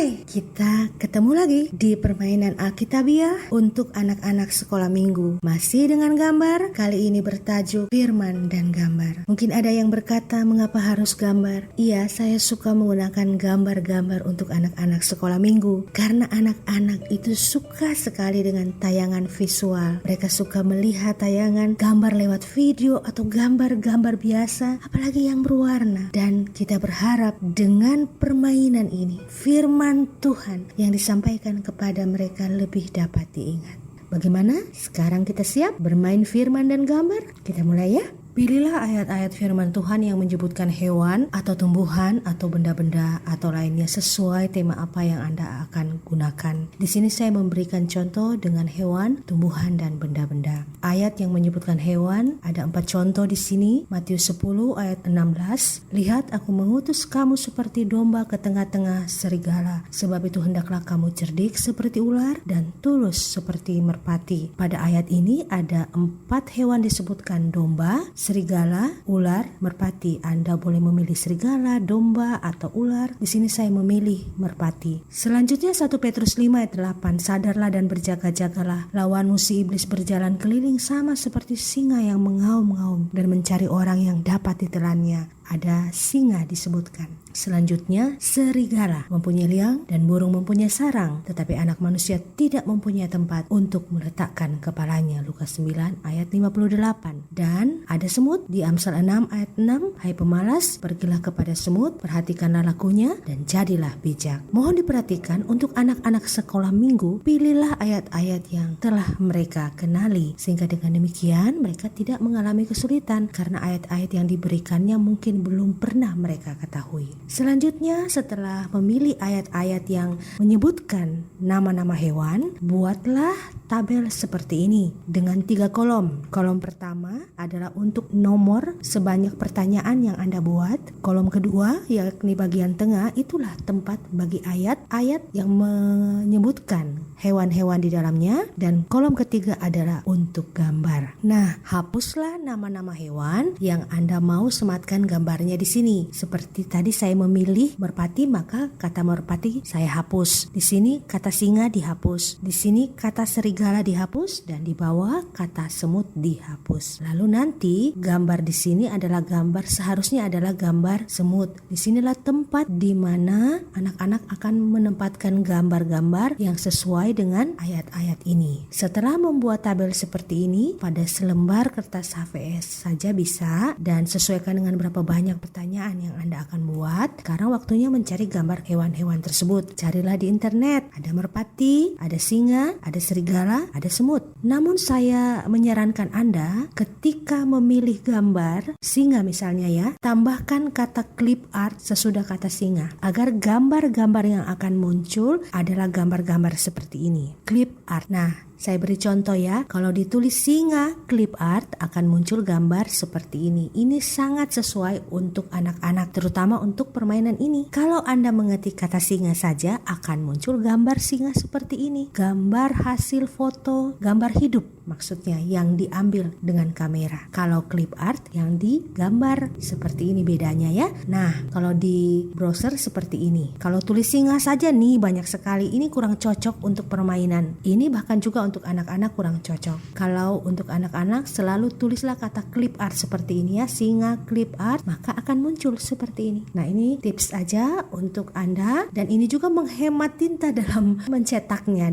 Hai, kita ketemu lagi di permainan Alkitabiah untuk anak-anak sekolah minggu. Masih dengan gambar, kali ini bertajuk firman dan gambar. Mungkin ada yang berkata, mengapa harus gambar? Iya, saya suka menggunakan gambar-gambar untuk anak-anak sekolah minggu. Karena anak-anak itu suka sekali dengan tayangan visual. Mereka suka melihat tayangan gambar lewat video atau gambar-gambar biasa, apalagi yang berwarna. Dan kita berharap dengan permainan ini, firman Tuhan yang disampaikan kepada mereka lebih dapat diingat. Bagaimana? Sekarang kita siap bermain firman dan gambar? Kita mulai ya. Pilihlah ayat-ayat firman Tuhan yang menyebutkan hewan atau tumbuhan atau benda-benda atau lainnya sesuai tema apa yang Anda akan gunakan. Di sini saya memberikan contoh dengan hewan, tumbuhan, dan benda-benda. Ayat yang menyebutkan hewan ada 4 contoh di sini. Matius 10 ayat 16. Lihat, aku mengutus kamu seperti domba ke tengah-tengah serigala. Sebab itu hendaklah kamu cerdik seperti ular dan tulus seperti merpati. Pada ayat ini ada 4 hewan disebutkan: domba, serigala, ular, merpati. Anda boleh memilih serigala, domba, atau ular. Di sini saya memilih merpati. Selanjutnya 1 Petrus 5 ayat 8. Sadarlah dan berjaga-jagalah. Lawanmu si iblis berjalan keliling sama seperti singa yang mengaum-ngaum dan mencari orang yang dapat ditelannya. Ada singa disebutkan. Selanjutnya serigala mempunyai liang dan burung mempunyai sarang, tetapi anak manusia tidak mempunyai tempat untuk meletakkan kepalanya. Lukas 9 ayat 58. Dan ada semut di Amsal 6 ayat 6. Hai pemalas, pergilah kepada semut, perhatikanlah lakunya dan jadilah bijak. Mohon diperhatikan untuk anak-anak sekolah minggu, pilihlah ayat-ayat yang telah mereka kenali, sehingga dengan demikian mereka tidak mengalami kesulitan karena ayat-ayat yang diberikannya mungkin belum pernah mereka ketahui. Selanjutnya, setelah memilih ayat-ayat yang menyebutkan nama-nama hewan, buatlah tabel seperti ini dengan 3 kolom. Kolom pertama adalah untuk nomor sebanyak pertanyaan yang Anda buat. Kolom kedua, yakni bagian tengah, itulah tempat bagi ayat-ayat yang menyebutkan hewan-hewan di dalamnya. Dan kolom ketiga adalah untuk gambar. Nah, hapuslah nama-nama hewan yang Anda mau sematkan gambarnya di sini. Seperti tadi saya memilih merpati, maka kata merpati saya hapus. Di sini kata singa dihapus. Di sini kata serigala dihapus, dan di bawah kata semut dihapus. Lalu nanti gambar di sini adalah gambar, seharusnya adalah gambar semut. Disinilah tempat di mana anak-anak akan menempatkan gambar-gambar yang sesuai dengan ayat-ayat ini. Setelah membuat tabel seperti ini, pada selembar kertas HVS saja bisa, dan sesuaikan dengan berapa banyak pertanyaan yang Anda akan buat. Sekarang waktunya mencari gambar hewan-hewan tersebut. Carilah di internet. Ada merpati, ada singa, ada serigala, ada semut. Namun saya menyarankan Anda ketika memilih gambar singa misalnya ya, tambahkan kata clip art sesudah kata singa, agar gambar-gambar yang akan muncul adalah gambar-gambar seperti ini. Clip art. Nah, saya beri contoh ya, kalau ditulis singa clip art akan muncul gambar seperti ini. Ini sangat sesuai untuk anak-anak, terutama untuk permainan ini. Kalau Anda mengetik kata singa saja, akan muncul gambar singa seperti ini. Gambar hasil foto, gambar hidup maksudnya yang diambil dengan kamera. Kalau clip art yang digambar seperti ini bedanya ya. Nah, kalau di browser seperti ini. Kalau tulis singa saja nih banyak sekali, ini kurang cocok untuk permainan. Ini bahkan juga untuk anak-anak kurang cocok. Kalau untuk anak-anak selalu tulislah kata clip art seperti ini ya, singa clip art, maka akan muncul seperti ini. Nah, ini tips aja untuk Anda, dan ini juga menghemat tinta dalam mencetaknya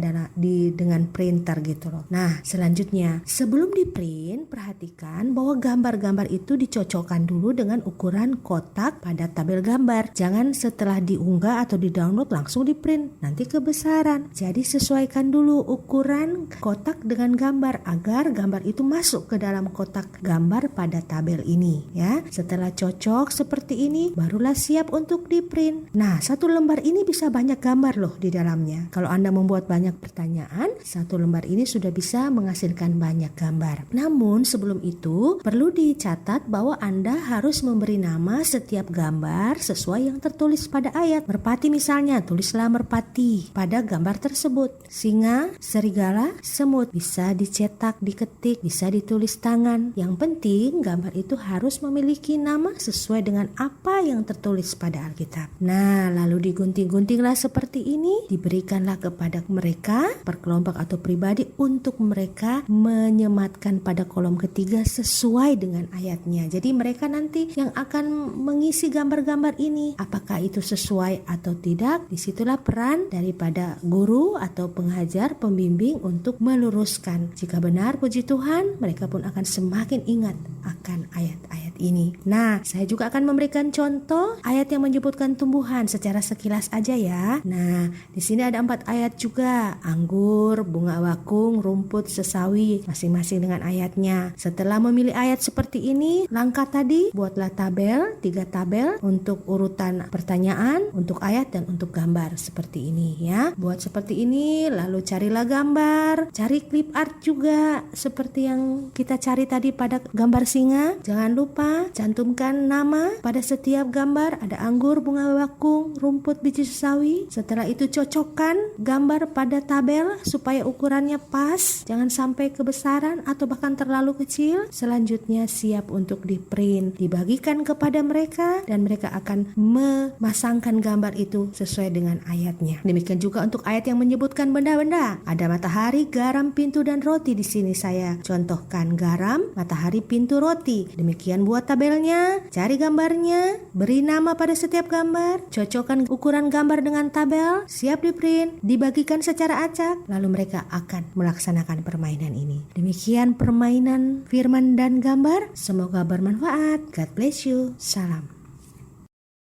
dengan printer gitu loh. Nah, selanjutnya sebelum di print, perhatikan bahwa gambar-gambar itu dicocokkan dulu dengan ukuran kotak pada tabel gambar. Jangan setelah diunggah atau di-download langsung di print, nanti kebesaran. Jadi sesuaikan dulu ukuran kotak dengan gambar agar gambar itu masuk ke dalam kotak gambar pada tabel ini ya. Setelah cocok seperti ini, barulah siap untuk di print. Nah, 1 lembar ini bisa banyak gambar loh di dalamnya. Kalau Anda membuat banyak pertanyaan, 1 lembar ini sudah bisa menghasilkan menghasilkan banyak gambar. Namun sebelum itu perlu dicatat bahwa Anda harus memberi nama setiap gambar sesuai yang tertulis pada ayat. Merpati misalnya, tulislah merpati pada gambar tersebut. Singa, serigala, semut bisa dicetak, diketik, bisa ditulis tangan. Yang penting gambar itu harus memiliki nama sesuai dengan apa yang tertulis pada Alkitab. Nah, lalu digunting-guntinglah seperti ini, diberikanlah kepada mereka per kelompok atau pribadi untuk mereka menyematkan pada kolom ketiga sesuai dengan ayatnya. Jadi mereka nanti yang akan mengisi gambar-gambar ini, apakah itu sesuai atau tidak, disitulah peran daripada guru atau pengajar, pembimbing untuk meluruskan. Jika benar, puji Tuhan, mereka pun akan semakin ingat akan ayat-ayat ini. Nah, saya juga akan memberikan contoh ayat yang menyebutkan tumbuhan secara sekilas aja ya. Nah, di sini ada 4 ayat juga. Anggur, bunga bakung, rumput, sesawi, masing-masing dengan ayatnya. Setelah memilih ayat seperti ini, langkah tadi buatlah tabel, 3 tabel untuk urutan pertanyaan, untuk ayat dan untuk gambar seperti ini ya. Buat seperti ini, lalu carilah gambar, cari clip art juga seperti yang kita cari tadi pada gambar singa. Jangan lupa cantumkan nama pada setiap gambar. Ada anggur, bunga bakung, rumput, biji sesawi. Setelah itu cocokkan gambar pada tabel supaya ukurannya pas, jangan sampai kebesaran atau bahkan terlalu kecil. Selanjutnya siap untuk di-print, dibagikan kepada mereka dan mereka akan memasangkan gambar itu sesuai dengan ayatnya. Demikian juga untuk ayat yang menyebutkan benda-benda. Ada matahari, garam, pintu dan roti. Di sini saya contohkan garam, matahari, pintu, roti. Demikian buat tabelnya, cari gambarnya, beri nama pada setiap gambar, cocokkan ukuran gambar dengan tabel, siap di-print, dibagikan secara acak, lalu mereka akan melaksanakan permainan ini. Demikian permainan firman dan gambar, semoga bermanfaat. God bless you. Salam.